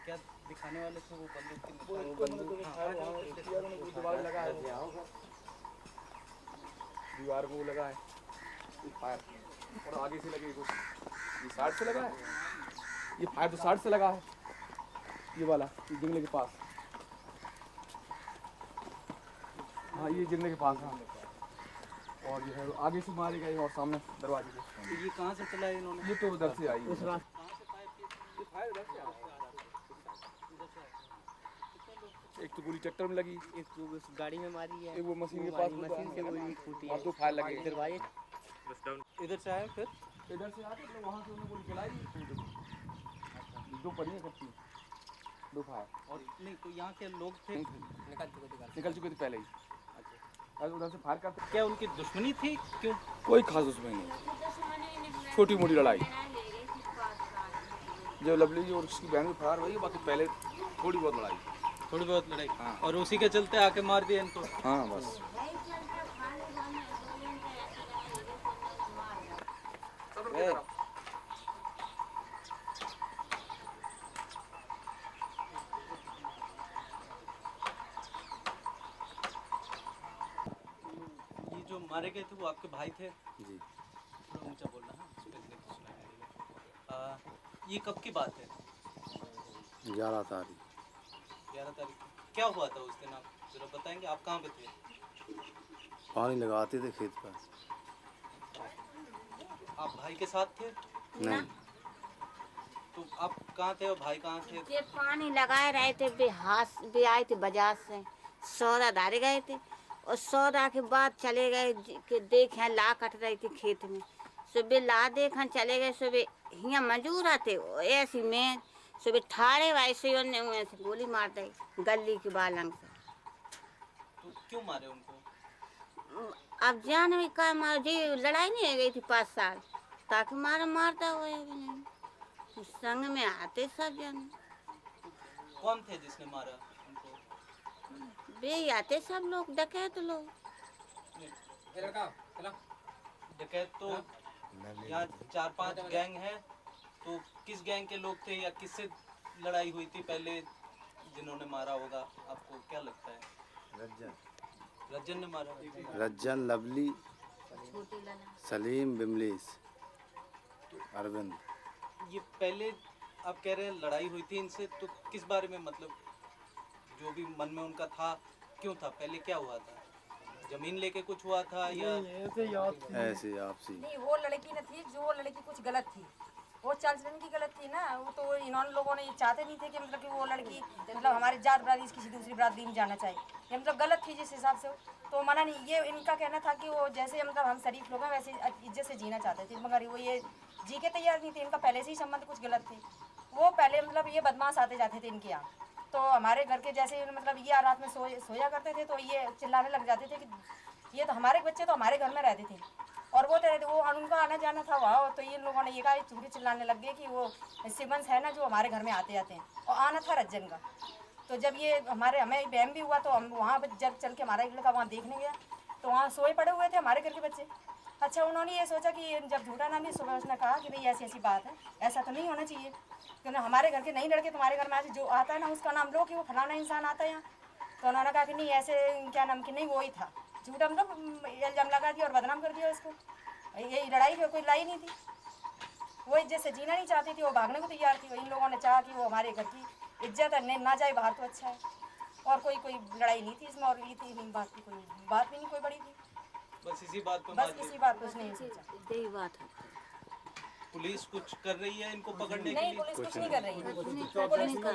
क्या दिखाने वाले थे वो बंदूक की वो बंदूक दीवार लगा है, दीवार को लगा है फायर, और आगे से लगे कुछ, ये साइड से लगा है, ये फायर तो साइड से लगा है, ये वाला ये जंगले के पास, हाँ ये जंगले के पास, हाँ। और ये है आगे से मारे गए और सामने दरवाजे पे। तो ये कहाँ से चला है इन्होंने? ये तो उधर से आई, उस रास्ते कहाँ से फायर किए? ये फायर उधर से आ रहा है, इधर से आया। कितने लोग? एक तो गोली ट्रैक्टर में लगी, एक तो उस गाड़ी में मारी है, एक वो मशीन के पास, मशीन से गोली फूटी है, और दो फायर लगे। दरवाजे इधर से आए, फिर इधर से आके तो वहाँ से उन्होंने गोली चलाई, दो पड़ी है कच्ची, दो फायर। और नहीं तो यहाँ के लोग थे निकल चुके थे पहले ही। अच्छा, उधर से फायर करते। क्या उनकी दुश्मनी थी? क्यों? कोई खास दुश्मनी नहीं, छोटी मोटी लड़ाई। जो लवली और उसकी बहन भी फरार हुई, बाकी पहले थोड़ी बहुत लड़ाई, थोड़ी बहुत लड़ाई। हाँ। और उसी के चलते आके मार दिया इनको। हाँ बस। ये जो मारे गए थे वो आपके भाई थे? जी। थोड़ा ऊंचा बोलना है, सुनाई देगा। ये कब की बात है? 11 तारीख। 11 तारीख। क्या हुआ था उस दिन, आप जरा बताएंगे? आप कहाँ पे थे? पानी लगाते थे खेत पर। आप भाई के साथ थे? नहीं, तो आप कहाँ थे और भाई कहाँ थे? ये पानी लगाए रहे थे, भी आए थे बाजार से, सौदा धारे गए थे, और सौदा के बाद चले गए कि देखें ला कट रही थी खेत में, सुबह ला देखा चले गए, सुबह यहाँ मजूर आते ऐसी में सुबह ठाड़े वैसे ही से गोली मार दी गली की बालंग से। तो क्यों मारे उनको? अब जान में का मार जी, लड़ाई नहीं हो गई थी 5 साल, ताकि मारता हुआ नहीं, संग में आते सब जन। कौन थे जिसने मारा उनको? बे आते सब लोग, डकैत लोग। डकैत तो यहाँ 4-5 गैंग है, तो किस गैंग के लोग थे या किससे लड़ाई हुई थी पहले जिन्होंने मारा होगा? आपको क्या लगता है? रज्जन ने मारा? रज्जन, लवली, सलीम, बिमलेश, अरविंद। ये पहले आप कह रहे हैं लड़ाई हुई थी इनसे, तो किस बारे में, मतलब जो भी मन में उनका था, क्यों था? पहले क्या हुआ था? जमीन लेके कुछ हुआ था या ऐसे आपसी? नहीं, वो लड़की न थी, जो लड़की कुछ गलत थी, वो चाल चलन की गलत थी ना, वो तो इन्होंने लोगों ने ये चाहते नहीं थे कि मतलब कि वो लड़की मतलब हमारे जात बरादरी किसी दूसरी बरादरी में जाना चाहिए, ये मतलब गलत थी जिस हिसाब से, तो मना नहीं। ये इनका कहना था कि वो जैसे मतलब हम शरीफ लोग हैं वैसे इज्जत से जीना चाहते थे, मगर वो ये जी के तैयार नहीं थे, इनका पहले से ही संबंध कुछ गलत थे। वो पहले मतलब ये बदमाश आते जाते थे इनके यहाँ, तो हमारे घर के जैसे मतलब ये रात में सोया करते थे, तो ये चिल्लाने लग जाते थे कि ये तो हमारे बच्चे तो हमारे घर में रहते थे, और वो तेरे वो उनका आना जाना था वहाँ, तो ये लोगों ने ये कहा, चूड़ी चिल्लाने लग गए कि वो सिमंस है ना जो हमारे घर में आते जाते हैं, और आना था रज्जन का। तो जब ये हमें बहम भी हुआ, तो हम वहाँ पर जब चल के हमारा एक लड़का वहाँ देखने गया, तो वहाँ सोए पड़े हुए थे हमारे घर के बच्चे। अच्छा, उन्होंने ये सोचा कि जब झूठा नाम नहीं, सुबह उसने कहा कि भाई ऐसी ऐसी बात है, ऐसा तो नहीं होना चाहिए, क्योंकि हमारे घर के नहीं लड़के तुम्हारे घर में आज जो आता है ना उसका नाम लो कि वो फलाना इंसान आता है यहाँ। तो उन्होंने कहा कि नहीं ऐसे क्या नाम कि नहीं वो ही था, झूठा मतलब इल्जाम लगा दिया और बदनाम कर दिया उसको। यही लड़ाई थी, कोई लड़ाई नहीं थी, वो इज्जत से जीना नहीं चाहती थी, वो भागने को तैयार थी। इन लोगों ने चाहा कि वो हमारे घर की इज्जत है ना जाए बाहर तो अच्छा है, और कोई लड़ाई नहीं थी इसमें, और ये थी नहीं बात की, कोई बात भी नहीं कोई बड़ी थी, बस इसी बात पे बस इसी बात कुछ नहीं सोचा। यही बात है। पुलिस कुछ कर रही है इनको पकड़ने के नहीं, लिए? पुलिस कुछ नहीं कर रही है, पुलिस को तो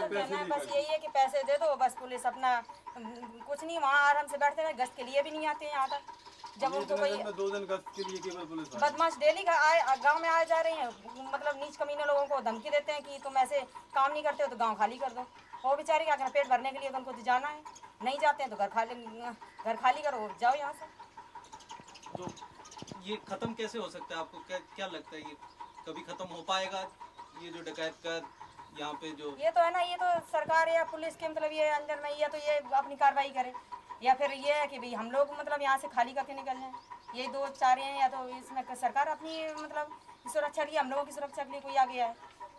कहना है बस यही है कि पैसे दे दो, बस पुलिस अपना कुछ नहीं, वहाँ आराम से बैठते हैं, गश्त के लिए भी नहीं आते हैं यहाँ तक। जब उनको कोई 2 दिन गश्त के लिए केवल पुलिस बदमाश डेली का गांव में आ जा रही हैं, मतलब नीच कमीने लोगों को धमकी देते हैं कि तुम ऐसे काम नहीं करते हो तो गांव खाली कर दो। वो बेचारे क्या करें, पेट भरने के लिए तो उनको तो जाना है, नहीं जाते हैं तो घर खाली करो, जाओ यहाँ से। तो ये खत्म कैसे हो सकता है? आपको क्या लगता है, ये कभी खत्म हो पाएगा? ये जो डकैत कर यहाँ पे जो ये तो है ना, ये तो सरकार या पुलिस के मतलब ये अंदर में, या तो ये अपनी कार्रवाई करे, या फिर ये है कि भाई हम लोग मतलब यहाँ से खाली करके निकल जाएं। ये 2 4 हैं, या तो इसमें सरकार अपनी मतलब सुरक्षा के लिए, हम लोगों की सुरक्षा के लिए कोई आ गया है,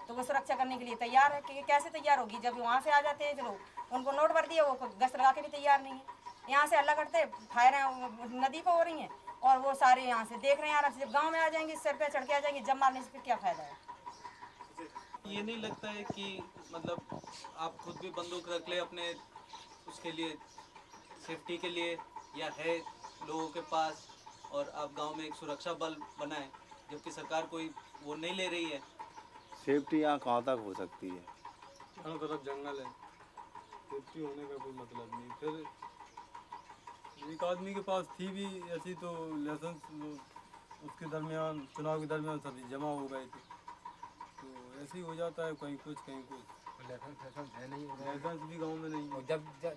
तो वो सुरक्षा करने के लिए तैयार है कि कैसे तैयार होगी जब वहाँ से आ जाते हैं। चलो उनको नोट भर दिया, वो गश्त लगा के भी तैयार नहीं है। यहाँ से हल्ला करते फायरें नदी को हो रही हैं और वो सारे यहाँ से देख रहे हैं आराम से। जब गाँव में आ जाएंगे, सर पे चढ़ के आ जाएंगे, जब मारने से फिर क्या फ़ायदा है। ये नहीं लगता है कि मतलब आप खुद भी बंदूक रख ले अपने उसके लिए, सेफ्टी के लिए, या है लोगों के पास, और आप गांव में एक सुरक्षा बल बनाएं, जबकि सरकार कोई वो नहीं ले रही है। सेफ्टी यहाँ कहाँ तक हो सकती है? चारों तरफ जंगल है, सेफ्टी होने का कोई मतलब नहीं। फिर एक आदमी के पास थी भी ऐसी तो लाइसेंस, उसके दरमियान चुनाव के दरमियान सभी जमा हो गए थे, तो ऐसे ही हो जाता है, कहीं कुछ कहीं कुछ। लाइसेंस है नहीं, लाइसेंस भी गांव में नहीं है। और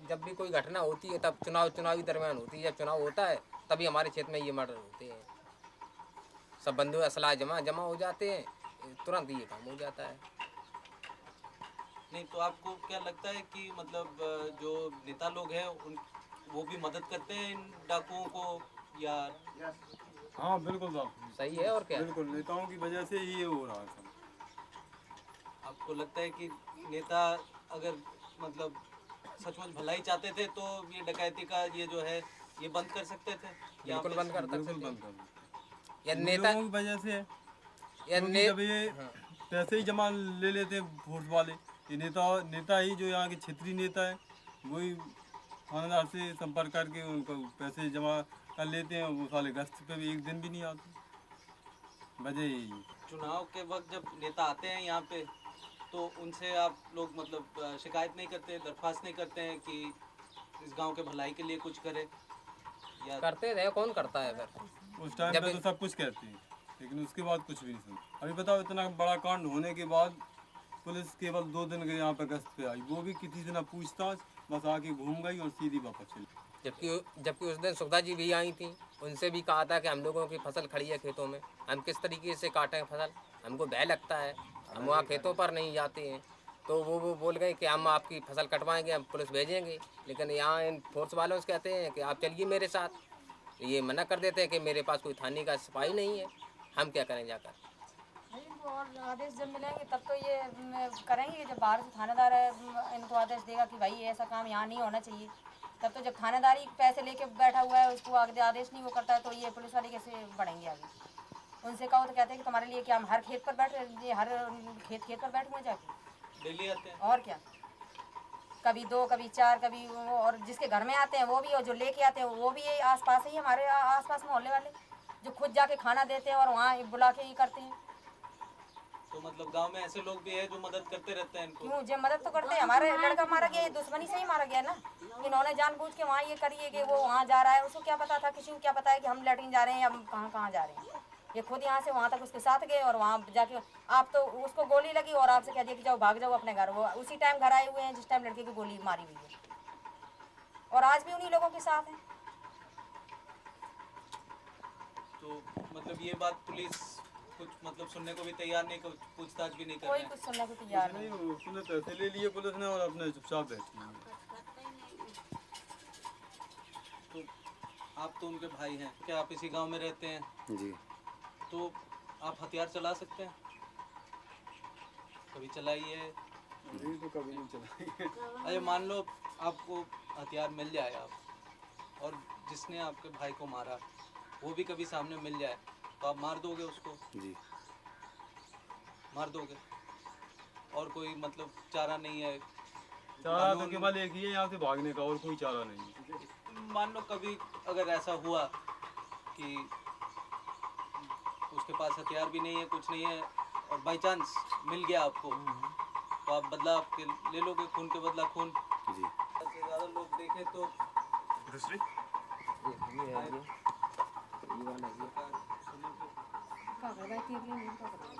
जब भी कोई घटना होती है तब चुनावी दरमियान होती है। जब चुनाव होता है तभी हमारे क्षेत्र में ये मर्डर होते हैं। सब बंदूक असला जमा हो जाते हैं, तुरंत ये काम हो जाता है। नहीं तो आपको क्या लगता है कि मतलब जो नेता लोग हैं उन वो भी मदद करते हैं इन डाकुओं को, या? हाँ बिल्कुल साहब, सही है और क्या। बिल्कुल नेताओं की वजह से ही ये हो रहा है सब। आपको लगता है कि नेता अगर मतलब सचमुच भलाई चाहते थे तो ये डकैती का ये जो है ये बंद कर सकते थे? या बिल्कुल बंद कर बिल्कुल सकते बंद हैं। कर या दो। नेता लोगों की वजह से है, या क्योंकि ने जब ये पैसे ही जमा ले लेते हैं फोर्स वाले, ये नेता ही जो यहाँ के क्षेत्रीय नेता है वही थानेदार से संपर्क करके उनको पैसे जमा कर लेते हैं। वो साले गश्त पे भी एक दिन भी नहीं आते, वजह यही है। चुनाव के वक्त जब नेता आते हैं यहाँ पे तो उनसे आप लोग मतलब शिकायत नहीं करते, दरख्वास्त नहीं करते हैं कि इस गांव के भलाई के लिए कुछ करे? या करते थे, कौन करता है फिर। उस टाइम पे तो सब कुछ कहते हैं, लेकिन उसके बाद कुछ भी नहीं सुनते। अभी बताओ, इतना बड़ा कांड होने के बाद पुलिस केवल 2 दिन के यहाँ पे गश्त पे आई, वो भी किसी से ना पूछताछ, बस आके घूम गई और सीधी वापस चली। जबकि उस दिन सुधा जी भी आई थी, उनसे भी कहा था कि हम लोगों की फसल खड़ी है खेतों में, हम किस तरीके से काटें फसल, हमको भय लगता है, हम वहाँ खेतों पर नहीं जाते हैं। तो वो बोल गए कि हम आपकी फसल कटवाएंगे, हम पुलिस भेजेंगे। लेकिन यहाँ इन फोर्स वालों से कहते हैं कि आप चलिए मेरे साथ, ये मना कर देते हैं कि मेरे पास कोई थाने का सिपाही नहीं है, हम क्या करें जाकर। इनको और आदेश जब मिलेंगे तब तो ये करेंगे। जब बाहर से थानेदार है इनको आदेश देगा कि भाई ऐसा काम यहाँ नहीं होना चाहिए, तब तो जब थानेदारी पैसे लेके बैठा हुआ है उसको आगे आदेश नहीं वो करता है, तो ये पुलिस वाले कैसे बढ़ेंगे आगे। उनसे कहो तो कहते हैं कि तुम्हारे लिए क्या हम हर खेत पर बैठे, हर खेत पर बैठ हुए जाके डेली आते हैं? और क्या, कभी 2 कभी 4 कभी और जिसके घर में आते हैं वो भी, और जो लेके आते हैं वो भी यही आसपास ही हमारे आसपास मोहल्ले वाले जो खुद जाके खाना देते हैं और वहाँ बुला के ही करते हैं। तो मतलब गांव में ऐसे लोग भी हैं जो मदद करते रहते हैं इनको? क्यों, जो मदद तो करते हैं। हमारे लड़का मारा गया, दुश्मनी से ही मारा गया ना। इन्होंने जानबूझ के वहाँ ये करिए कि वो वहाँ जा रहा है, उसको क्या पता था, किसी को क्या पता है कि हम लैट्रिन जा रहे हैं या हम कहाँ जा रहे हैं। ये खुद यहाँ से वहाँ तक उसके साथ गए और वहाँ जाके आप तो उसको गोली लगी और आपसे कह दिया कि जाओ भाग जाओ अपने घर। वो उसी टाइम घर आए हुए हैं जिस टाइम लड़के की गोली मारी हुई है, और आज भी उन्हीं लोगों के साथ हैं। तो मतलब ये बात पुलिस कुछ मतलब सुनने को भी तैयार नहीं, कुछ पूछताछ भी नहीं कर कोई रहे हैं? कुछ सुनने को तैयार नहीं। नहीं, उसने पैसे ले लिए पुलिस ने और अपने चुपचाप बैठी है। तो आप तो उनके भाई हैं, क्या आप इसी गांव में रहते हैं? जी। तो आप हथियार चला सकते हैं? कभी चलाइए। नहीं तो कभी नहीं चलाई। अरे मान लो आपको हथियार मिल जाए आप, और जिसने आपके भाई को मारा वो भी कभी सामने मिल जाए, तो आप मार दोगे उसको? जी। मार दोगे? और कोई मतलब चारा नहीं है? चारा तो केवल एक ही है, यहाँ से भागने का, और कोई चारा नहीं है। मान लो कभी अगर ऐसा हुआ कि उसके पास हथियार भी नहीं है, कुछ नहीं है, और बाई चांस मिल गया आपको, तो आप बदला आपके ले लोगे, खून के बदला खून? जी। ज़्यादा लोग देखें तो ये वाला ये क्या कर रहा है,